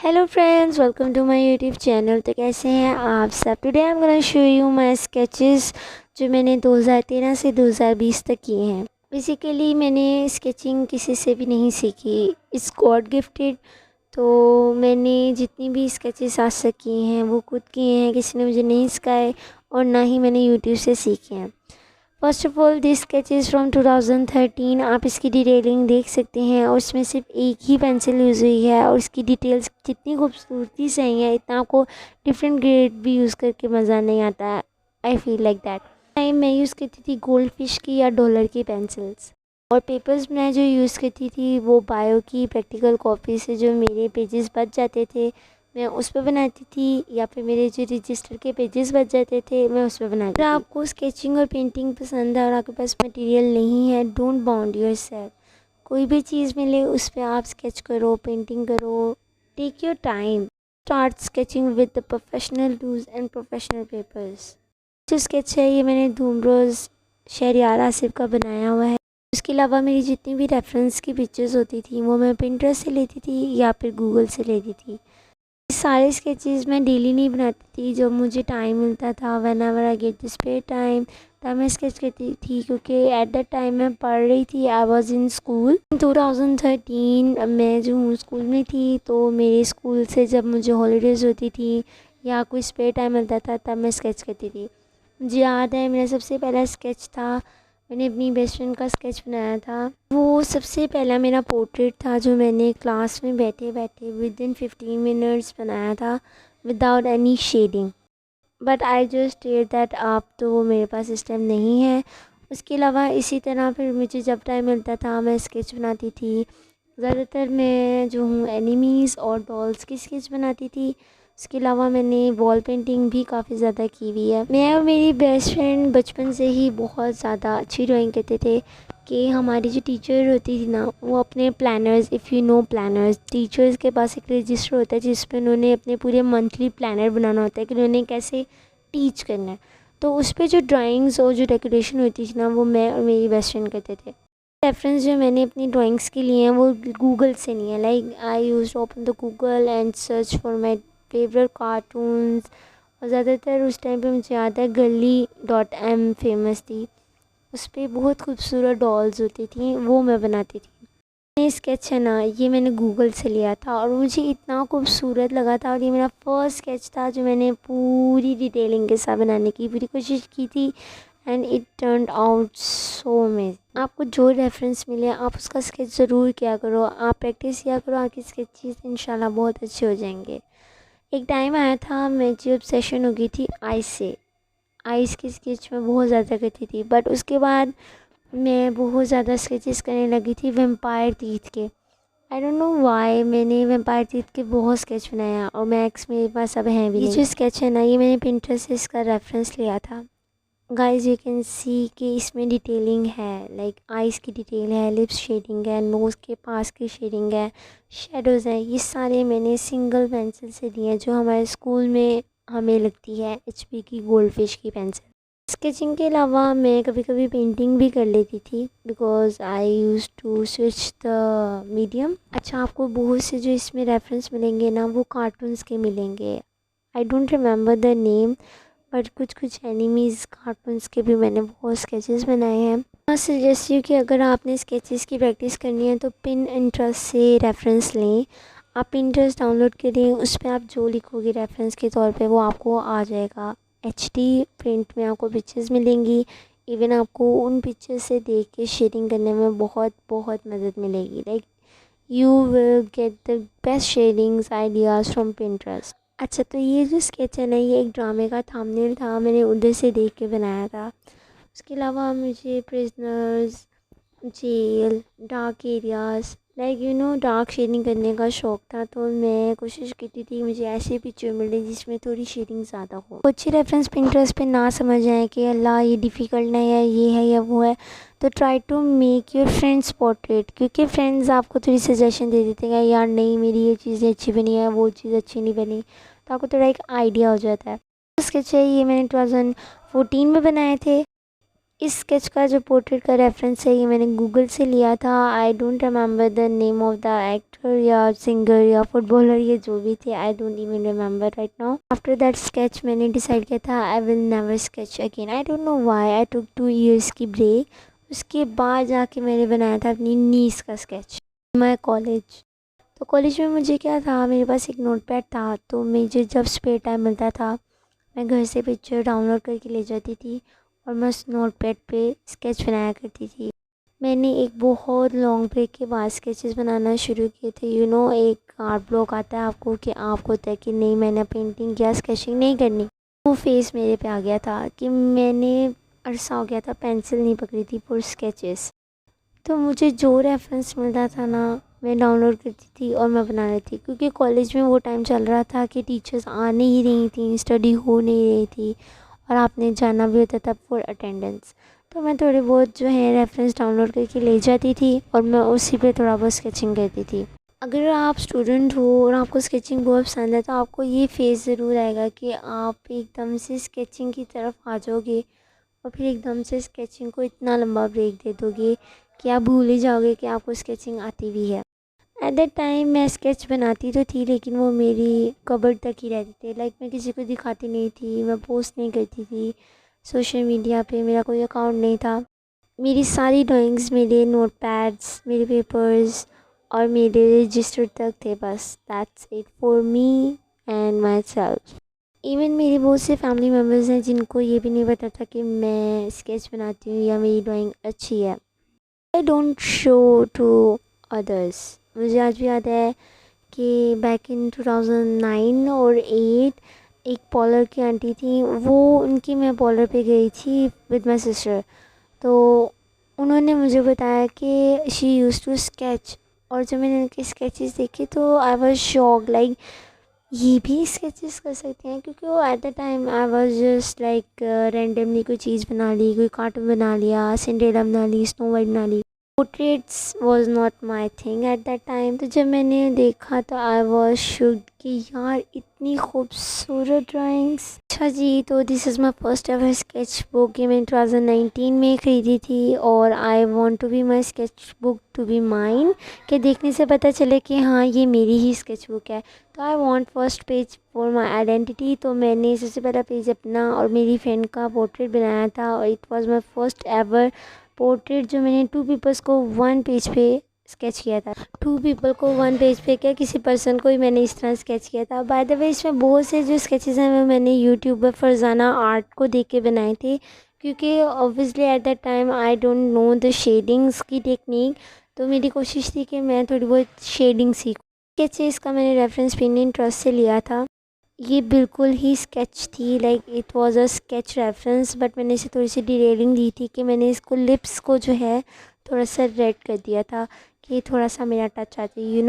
Hello friends, welcome to my YouTube channel. तो कैसे हैं आप सब? Today I am gonna show you my sketches जो मैंने 2013 से 2020 तक किए हैं। बेसिकली मैंने स्केचिंग किसी से भी नहीं सीखी, इट्स गॉड गिफ्टेड। तो मैंने जितनी भी स्केचेस आज तक किए हैं वो खुद किए हैं, किसी ने मुझे नहीं सिखाए और ना ही मैंने यूट्यूब से सीखे हैं। First of all this sketch is from 2013। आप इसकी डिटेलिंग देख सकते हैं और उसमें सिर्फ एक ही पेंसिल यूज़ हुई है और इसकी डिटेल्स जितनी खूबसूरती से आई है, इतना आपको डिफरेंट ग्रेड भी यूज़ करके मज़ा नहीं आता है। I feel like that. Time मैं यूज़ करती थी गोल्ड फिश की या डॉलर की पेंसिल्स, और पेपर्स मैं जो यूज़ करती थी वो बायो की प्रैक्टिकल कॉपी से जो मेरे पेजेस बच जाते थे मैं उस पर बनाती थी, या फिर मेरे जो रजिस्टर के पेजेस बच जाते थे मैं उस पर बनाती थी। अगर आपको स्केचिंग और पेंटिंग पसंद है और आपके पास मटेरियल नहीं है, डोंट बाउंड योरसेल्फ। कोई भी चीज़ मिले उस पर आप स्केच करो, पेंटिंग करो, take your time. Start sketching with the professional tools and professional papers. जो स्केच है ये मैंने धूमरोज़ शहरियार आसिफ का बनाया हुआ है। उसके अलावा मेरी जितनी भी रेफरेंस की पिक्चर्स होती थी वो मैं पिंटरेस्ट से लेती थी या फिर गूगल से लेती थी। सारे स्केचेस मैं डेली नहीं बनाती थी, जब मुझे टाइम मिलता था, whenever I get the spare time, तब मैं स्केच करती थी। क्योंकि एट दैट टाइम मैं पढ़ रही थी, आई वाज इन स्कूल। 2013 मैं जो हूँ स्कूल में थी, तो मेरे स्कूल से जब मुझे हॉलीडेज़ होती थी या कोई स्पेयर टाइम मिलता था तब मैं स्केच करती थी। मुझे याद है मेरा सबसे पहला स्केच था, मैंने अपनी बेस्ट फ्रेंड का स्केच बनाया था। वो सबसे पहला मेरा पोर्ट्रेट था जो मैंने क्लास में बैठे बैठे विद इन 15 मिनट्स बनाया था without any shading. But I just tear that आप, तो वो मेरे पास इस टाइम नहीं है। उसके अलावा इसी तरह फिर मुझे जब टाइम मिलता था मैं स्केच बनाती थी। ज़्यादातर मैं जो हूँ एनिमीज़ और डॉल्स की स्केच बनाती थी। इसके अलावा मैंने वॉल पेंटिंग भी काफ़ी ज़्यादा की हुई है। मैं और मेरी बेस्ट फ्रेंड बचपन से ही बहुत ज़्यादा अच्छी ड्राइंग करते थे कि हमारी जो टीचर होती थी ना, वो अपने planners, if you know planners, teachers के पास एक रजिस्टर होता है जिसमें उन्होंने अपने पूरे मंथली प्लानर बनाना होता है कि उन्होंने कैसे टीच करना है। तो उस पर जो ड्राइंग्स और जो डेकोरेशन होती थी ना, वो मैं और मेरी बेस्ट फ्रेंड करते थे। रेफरेंस जो मैंने अपनी ड्राइंग्स के लिए हैं वो गूगल से नहीं है। Like I use open the Google and search for my favourite cartoons. और ज़्यादातर उस टाइम पे मुझे याद है girly.m फेमस थी, उस पर बहुत खूबसूरत डॉल्स होती थी, वो मैं बनाती थी। ये स्केच है ना, ये मैंने गूगल से लिया था और मुझे इतना खूबसूरत लगा था, और ये मेरा फर्स्ट स्केच था जो मैंने पूरी डिटेलिंग के साथ बनाने की पूरी कोशिश की थी and it turned out so amazing. आपको जो रेफरेंस मिले आप उसका स्केच ज़रूर किया करो, आप प्रैक्टिस किया करो, आपकी स्केचेस इंशाल्लाह बहुत अच्छे हो जाएंगे। एक टाइम आया था मुझे ऑब्सेशन हो गई थी आइस से, आइस की स्केच में बहुत ज़्यादा करती थी। बट उसके बाद मैं बहुत ज़्यादा स्केचेस करने लगी थी वेम्पायर टीथ के। आई डोंट नो वाई मैंने वेम्पायर टीथ के बहुत स्केच बनाया और मैक्स मेरे पास अब हैं भी नहीं। ये जो स्केच है ना, ये मैंने पिंटरेस्ट से इसका रेफरेंस लिया था। गाइस यू कैन सी कि इसमें डिटेलिंग है, लाइक आइज़ की डिटेल है, लिप्स शेडिंग है, नोज़ के पास की शेडिंग है, शेडोज़ हैं। ये सारे मैंने सिंगल पेंसिल से दिए हैं जो हमारे स्कूल में हमें लगती है HP की गोल्ड फिश की पेंसिल। स्केचिंग के अलावा मैं कभी कभी पेंटिंग भी कर लेती थी because I use to switch the medium. अच्छा, आपको बहुत से जो इसमें रेफरेंस मिलेंगे ना वो कार्टून्स के मिलेंगे। I don't remember the name, but कुछ कुछ एनिमीज़ कार्टून्स के भी मैंने बहुत स्केचेस बनाए हैं। मैं सजेस्ट यू कि अगर आपने स्केचेस की प्रैक्टिस करनी है तो पिन इंटरेस्ट से रेफरेंस लें। आप पिंटरेस्ट डाउनलोड करें, उस पर आप जो लिखोगे रेफरेंस के तौर पे वो आपको आ जाएगा। HD प्रिंट में आपको पिक्चर्स मिलेंगी। इवन आपको उन पिक्चर्स से देख के शेडिंग करने में बहुत बहुत मदद मिलेगी। Like you will get the best shadings ideas from Pinterest. अच्छा, तो ये जो स्केच है ना, ये एक ड्रामे का थंबनेल था, मैंने उधर से देख के बनाया था। उसके अलावा मुझे prisoners, jail, dark areas, like you know dark shading करने का शौक़ था। तो मैं कोशिश करती थी मुझे ऐसी पिक्चर मिले जिसमें थोड़ी शेडिंग ज़्यादा हो। अच्छी रेफरेंस पिंटरेस्ट पे ना समझ आए कि अल्लाह ये डिफ़िकल्ट नहीं है, ये है या वो है, तो try to make your friends portrait. क्योंकि फ्रेंड्स आपको थोड़ी सजेशन दे देते हैं, यार नहीं मेरी ये चीज़ें अच्छी बनी है, वो चीज़ अच्छी नहीं बनी, तो आपको थोड़ा एक आइडिया हो जाता है। स्केच है ये मैंने 2014 में बनाए थे। इस स्केच का जो पोर्ट्रेट का रेफरेंस है ये मैंने गूगल से लिया था। I don't remember the name of the actor या सिंगर या फुटबॉलर, ये जो भी थे, I don't even remember right now. After that sketch मैंने डिसाइड किया था I will never sketch again. I don't know why I took 2 years की ब्रेक। उसके बाद जाके मैंने बनाया था अपनी नीस का स्केच माय कॉलेज। तो कॉलेज में मुझे क्या था, मेरे पास एक नोटपैड था, तो मुझे जब स्पेयर टाइम मिलता था मैं घर से पिक्चर डाउनलोड करके ले जाती थी और मैं उस नोटपैड पे स्केच बनाया करती थी। मैंने एक बहुत लॉन्ग ब्रेक के बाद स्केचेस बनाना शुरू किए थे। एक आर्ट ब्लॉक आता है आपको कि आपको होता है कि नहीं मैंने पेंटिंग या स्केचिंग नहीं करनी। वो फेस मेरे पे आ गया था कि मैंने अरसा हो गया था पेंसिल नहीं पकड़ी थी फॉर स्केचेस। तो मुझे जो रेफरेंस मिलता था ना मैं डाउनलोड करती थी और मैं बना रही थी, क्योंकि कॉलेज में वो टाइम चल रहा था कि टीचर्स आ नहीं रही थी, स्टडी हो नहीं रही थी और आपने जाना भी होता था फॉर अटेंडेंस। तो मैं थोड़े बहुत जो है रेफरेंस डाउनलोड करके ले जाती थी और मैं उसी पे थोड़ा बहुत स्केचिंग करती थी। अगर आप स्टूडेंट हो और आपको स्केचिंग बहुत पसंद है तो आपको ये फेज़ ज़रूर आएगा कि आप एकदम से स्केचिंग की तरफ आ जाओगे और फिर एकदम से स्केचिंग को इतना लंबा ब्रेक दे दोगे कि आप भूल ही जाओगे कि आपको स्केचिंग आती भी है। एट दैट टाइम मैं स्केच बनाती तो थी लेकिन वो मेरी कबर्ड तक ही रहती थी। लाइक मैं किसी को दिखाती नहीं थी, मैं पोस्ट नहीं करती थी सोशल मीडिया पे, मेरा कोई अकाउंट नहीं था। मेरी सारी ड्राइंग्स मेरे नोटपैड्स, मेरे पेपर्स और मेरे रजिस्टर तक थे, बस that's it for me and my self. Even मेरे बहुत से फैमिली मेम्बर्स हैं जिनको ये भी नहीं पता था कि मैं स्केच बनाती हूँ या मेरी ड्राइंग अच्छी है। I don't show to others. मुझे आज भी याद है कि बैक इन 2009 और 8 एक पॉलर की आंटी थी, वो उनकी मैं पॉलर पे गई थी विद माई सिस्टर। तो उन्होंने मुझे बताया कि शी यूज़ टू स्केच, और जब मैंने उनके स्केचेस देखे तो आई वाज शॉक, लाइक ये भी स्केचेस कर सकते हैं। क्योंकि वो at the time I was just like randomly कोई चीज़ बना ली, कोई कार्टून बना लिया, सिंड्रेला बना ली, स्नो वाइट बना ली। Portraits was not my thing at that time. तो जब मैंने देखा तो आई वॉज शुड कि यार इतनी खूबसूरत ड्राइंग्स। अच्छा जी, तो this is my first ever sketch book. ये मैंने 2019 में ख़रीदी थी और I want to be my sketch book to be mine, कि देखने से पता चले कि हाँ ये मेरी ही स्केच बुक है। तो I want first page for my identity. तो मैंने सबसे पहला पेज अपना और मेरी फ्रेंड का पोर्ट्रेट बनाया था और it was my first ever portrait जो मैंने 2 पीपल्स को 1 पेज पे स्केच किया था। 2 पीपल को 1 पेज पे क्या, किसी पर्सन को ही मैंने इस तरह स्केच किया था। बाय द वे इसमें बहुत से जो स्केचेस हैं वो मैंने यूट्यूब पर फरजाना आर्ट को देख के बनाए थे, क्योंकि obviously eight that time I don't know the shadings की टेक्निक। तो मेरी कोशिश थी कि मैं थोड़ी बहुत शेडिंग सीखूँ। स्केचेस का मैंने रेफरेंस पिनिंटरेस्ट से लिया था। ये बिल्कुल ही स्केच थी, like it was a sketch reference, but मैंने इसे थोड़ी सी डिटेलिंग दी थी कि मैंने इसको लिप्स को जो है थोड़ा सा रेड कर दिया था कि थोड़ा सा मेरा टच आती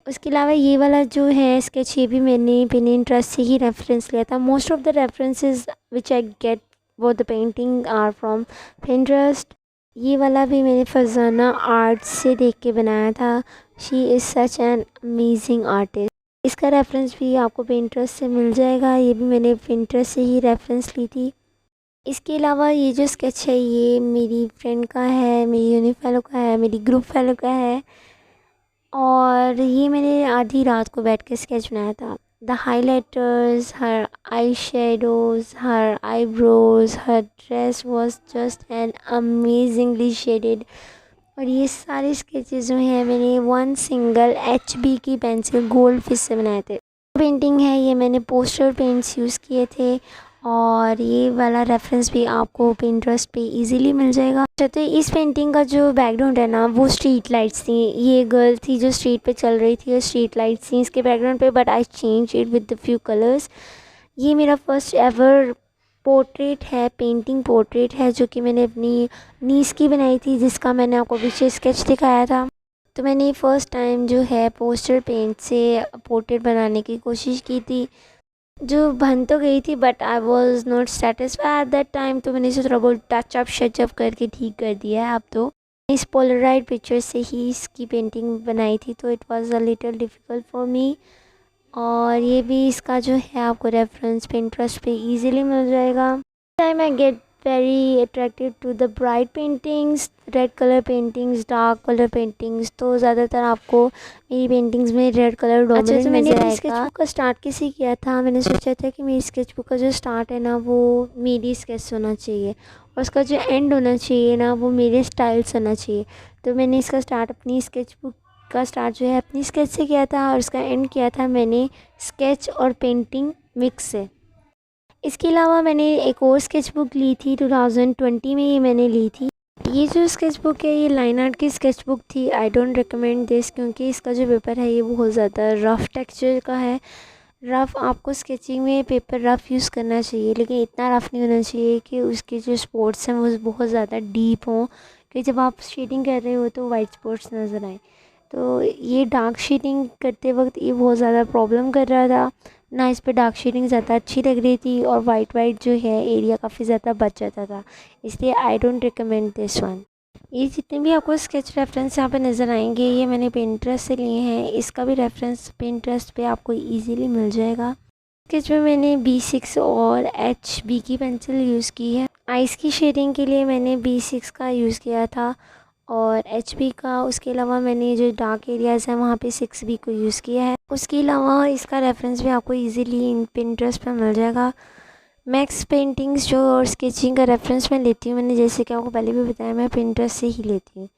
उसके अलावा ये वाला जो है स्केच, ये भी मैंने पिनिंटरेस्ट से ही रेफरेंस लिया था। Most of the references which I get वो the painting are from Pinterest. ये वाला भी मैंने फरजाना आर्ट से देख के बनाया था। She is such an amazing artist. इसका रेफरेंस भी आपको पिंटरेस्ट से मिल जाएगा, ये भी मैंने पिंटरेस्ट से ही रेफरेंस ली थी। इसके अलावा ये जो स्केच है ये मेरी फ्रेंड का है, मेरी यूनिट फेलो का है, मेरी ग्रुप फेलो का है, और ये मैंने आधी रात को बैठ के स्केच बनाया था। The highlighters, her eye shadows, her eyebrows, her dress was just an amazingly shaded. और ये सारे स्केचेस जो हैं मैंने 1 सिंगल HB की पेंसिल गोल्ड फिश से बनाए थे। पेंटिंग है ये मैंने पोस्टर पेंट्स यूज़ किए थे, और ये वाला रेफरेंस भी आपको पिंटरेस्ट पे इजीली मिल जाएगा। अच्छा, तो इस पेंटिंग का जो बैकग्राउंड है ना वो स्ट्रीट लाइट्स थी। ये गर्ल थी जो स्ट्रीट पे चल रही थी और स्ट्रीट लाइट्स थी इसके बैकग्राउंड पे, but I change it with the few colours. ये मेरा फर्स्ट एवर पोर्ट्रेट है, पेंटिंग पोर्ट्रेट है, जो कि मैंने अपनी नीस की बनाई थी, जिसका मैंने आपको पीछे स्केच दिखाया था। तो मैंने फ़र्स्ट टाइम जो है पोस्टर पेंट से पोर्ट्रेट बनाने की कोशिश की थी, जो बन तो गई थी but I was not satisfied eight that time. तो मैंने इसे थोड़ा बहुत टच अप शच अप करके ठीक कर दिया है अब। तो इस पोलराइड पिक्चर से ही इसकी पेंटिंग बनाई थी, तो it was a little difficult for me. और ये भी इसका जो है आपको रेफरेंस पिंटरेस्ट पे इजीली मिल जाएगा। Time I get very attracted to the bright paintings, red colour paintings, dark colour paintings. तो ज़्यादातर आपको मेरी पेंटिंग्स में रेड कलर डोमिनेंट तो मैंने नज़र आएगा। स्केचबुक का स्टार्ट किसी किया था, मैंने सोचा था कि मेरी स्केचबुक का जो स्टार्ट है ना वो मेरी स्केच होना चाहिए और उसका जो एंड होना चाहिए ना वो मेरे स्टाइल से होना चाहिए। तो मैंने इसका स्टार्ट अपनी स्केचबुक का स्टार्ट जो है अपनी स्केच से किया था और उसका एंड किया था मैंने स्केच और पेंटिंग मिक्स से। इसके अलावा मैंने एक और स्केच बुक ली थी 2020 में, ये मैंने ली थी। ये जो स्केच बुक है ये लाइन आर्ट की स्केच बुक थी। आई डोंट रिकमेंड दिस क्योंकि इसका जो पेपर है ये बहुत ज़्यादा रफ़ टेक्सचर का है। रफ़ आपको स्केचिंग में पेपर रफ़ यूज़ करना चाहिए, लेकिन इतना रफ़ नहीं होना चाहिए कि उसके जो स्पॉट्स हैं वो बहुत ज़्यादा डीप हों कि जब आप शेडिंग कर रहे हो तो वाइट स्पॉट्स नज़र आए। तो ये डार्क शेडिंग करते वक्त ये बहुत ज़्यादा प्रॉब्लम कर रहा था ना, इस पे डार्क शेडिंग ज़्यादा अच्छी लग रही थी और वाइट जो है एरिया काफ़ी ज़्यादा बच जाता था, इसलिए I don't recommend this one. ये जितने भी आपको स्केच रेफरेंस यहाँ पे नज़र आएंगे ये मैंने पिंटरेस्ट से लिए हैं। इसका भी रेफरेंस पिंटरेस्ट पे आपको इजीली मिल जाएगा। स्केच में मैंने B6 और HB की पेंसिल यूज़ की है। आइस की शेडिंग के लिए मैंने B6 का यूज़ किया था और HB का। उसके अलावा मैंने जो डार्क एरियाज़ हैं वहाँ पे 6B को यूज़ किया है। उसके अलावा इसका रेफरेंस भी आपको इजीली इन पिंटरेस्ट पे मिल जाएगा। मैक्स पेंटिंग्स जो और स्केचिंग का रेफरेंस मैं लेती हूँ, मैंने जैसे कि आपको पहले भी बताया मैं पिंटरेस्ट से ही लेती हूँ।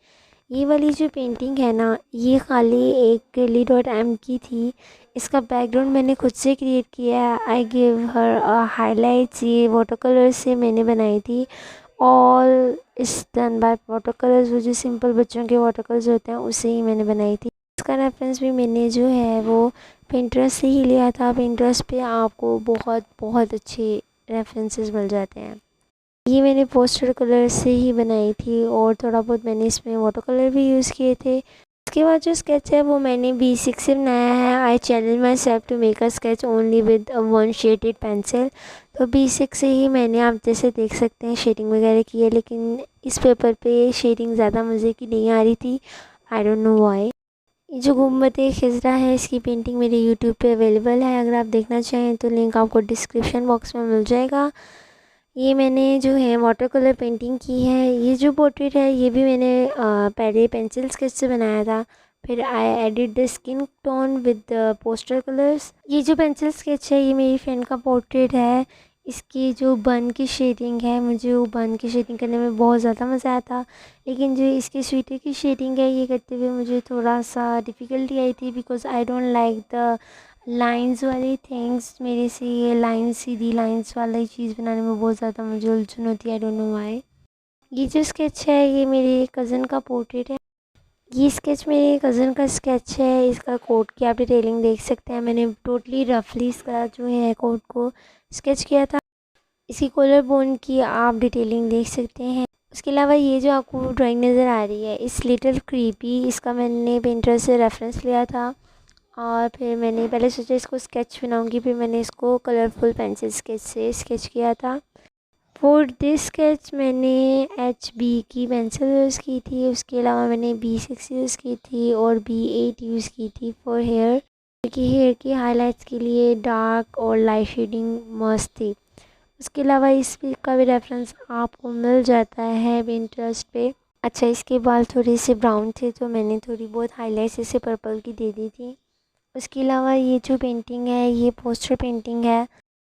ये वाली जो पेंटिंग है ना ये खाली एक ली.m की थी। इसका बैकग्राउंड मैंने खुद से क्रिएट किया है। आई गिव हर हाईलाइट्स, ये वाटर कलर से मैंने बनाई थी। ऑल इस डन बाय वाटर कलर्स, वो जो सिंपल बच्चों के वाटर कलर्स होते हैं उससे ही मैंने बनाई थी। इसका रेफरेंस भी मैंने जो है वो पिंटरेस्ट से ही लिया था। पिंटरेस्ट पे आपको बहुत बहुत अच्छे रेफरेंसेस मिल जाते हैं। ये मैंने पोस्टर कलर से ही बनाई थी और थोड़ा बहुत मैंने इसमें वाटर कलर भी यूज़ किए थे। इसके बाद जो स्केच है वो मैंने B6 से बनाया है। I challenge my self to make a sketch only with one shaded pencil. तो B6 से ही मैंने, आप जैसे देख सकते हैं, शेडिंग वगैरह की है, लेकिन इस पेपर पे शेडिंग ज़्यादा मज़े की नहीं आ रही थी। I don't know why. ये जो गुम्बद-ए खिज़रा है इसकी पेंटिंग मेरे यूट्यूब पे अवेलेबल है। अगर आप देखना चाहें तो लिंक आपको डिस्क्रिप्शन बॉक्स में मिल जाएगा। ये मैंने जो है वाटर कलर पेंटिंग की है। ये जो पोर्ट्रेट है ये भी मैंने पहले पेंसिल स्केच से बनाया था, फिर I added the skin tone with the poster colours. ये जो पेंसिल स्केच है ये मेरी फ्रेंड का पोर्ट्रेट है। इसकी जो बन की शेडिंग है, मुझे वो बन की शेडिंग करने में बहुत ज़्यादा मज़ा आया था, लेकिन जो इसकी स्वीटर की शेडिंग है ये करते हुए मुझे थोड़ा सा डिफ़िकल्टी आई थी because I don't like the lines वाली थिंग्स। मेरे से ये लाइन, सीधी लाइंस वाली चीज़ बनाने में बहुत ज़्यादा मुझे उलझन होती है। I don't know why. ये जो स्केच है ये मेरे कज़न का पोर्ट्रेट है। ये स्केच मेरे कज़न का स्केच है। इसका कोट की आप डिटेलिंग देख सकते हैं। मैंने टोटली रफली इसका जो है कोट को स्केच किया था। इसकी कॉलर बोन की आप डिटेलिंग देख सकते हैं। उसके अलावा ये जो आपको ड्राइंग नज़र आ रही है इस लिटिल क्रीपी, इसका मैंने पिंटरेस्ट से रेफरेंस लिया था और फिर मैंने पहले सोचा इसको स्केच बनाऊंगी, फिर मैंने इसको कलरफुल पेंसिल स्केच से स्केच किया था। फॉर दिस स्केच मैंने HB की पेंसिल यूज़ की थी। उसके अलावा मैंने B6 यूज़ की थी और B8 यूज़ की थी फॉर हेयर, क्योंकि हेयर की हाइलाइट्स के लिए डार्क और लाइट शेडिंग मस्त थी। उसके अलावा इस का भी रेफरेंस आपको मिल जाता है पिंटरेस्ट पे। अच्छा, इसके बाल थोड़े से ब्राउन थे तो मैंने थोड़ी बहुत हाईलाइट्स इसे पर्पल की दे दी थी। उसके अलावा ये जो पेंटिंग है ये पोस्टर पेंटिंग है।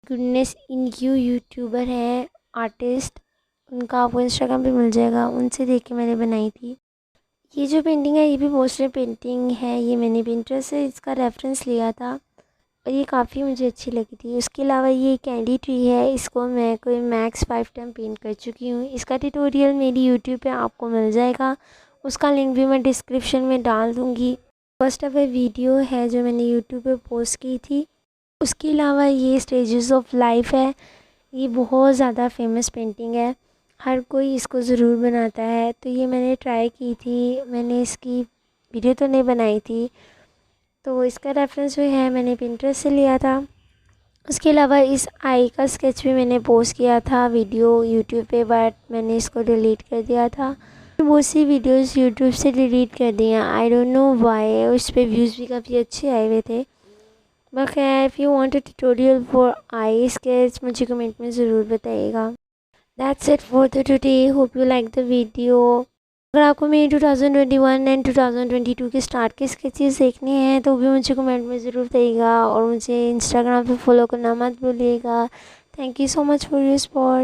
गुडनेस इन यू यूट्यूबर है आर्टिस्ट, उनका आपको इंस्टाग्राम पे मिल जाएगा, उनसे देख के मैंने बनाई थी। ये जो पेंटिंग है ये भी पोस्टर पेंटिंग है। ये मैंने पिंटरेस्ट से इसका रेफरेंस लिया था और ये काफ़ी मुझे अच्छी लगी थी। उसके अलावा ये कैंडी ट्री है, इसको मैं कोई मैक्स 5 टाइम पेंट कर चुकी हूँ। इसका ट्यूटोरियल मेरी यूट्यूब पे आपको मिल जाएगा, उसका लिंक भी मैं डिस्क्रिप्शन में डाल दूँगी। फर्स्ट ऑफ ए वीडियो है जो मैंने यूट्यूब पे पोस्ट की थी। उसके अलावा ये स्टेजेस ऑफ लाइफ है, ये बहुत ज़्यादा फेमस पेंटिंग है, हर कोई इसको ज़रूर बनाता है। तो ये मैंने ट्राई की थी, मैंने इसकी वीडियो तो नहीं बनाई थी, तो इसका रेफरेंस जो है मैंने पिंटरेस्ट से लिया था। उसके अलावा इस आई का स्केच भी मैंने पोस्ट किया था वीडियो यूट्यूब पे, बट मैंने इसको डिलीट कर दिया था। बहुत सी वीडियोस यूट्यूब से डिलीट कर दी हैं, आई डोंट नो व्हाई। उस पर व्यूज़ भी काफ़ी अच्छे आए हुए थे। बट खैर, if you want a tutorial for I sketch मुझे कमेंट में ज़रूर बताइएगा। That's it for the today, hope you like the video. अगर आपको मेरी 2021 एंड 2022 के स्टार्ट के स्केचेस देखने हैं तो भी मुझे कमेंट में ज़रूर बताइएगा, और मुझे इंस्टाग्राम पे फॉलो करना मत भूलिएगा। Thank you so much for your support.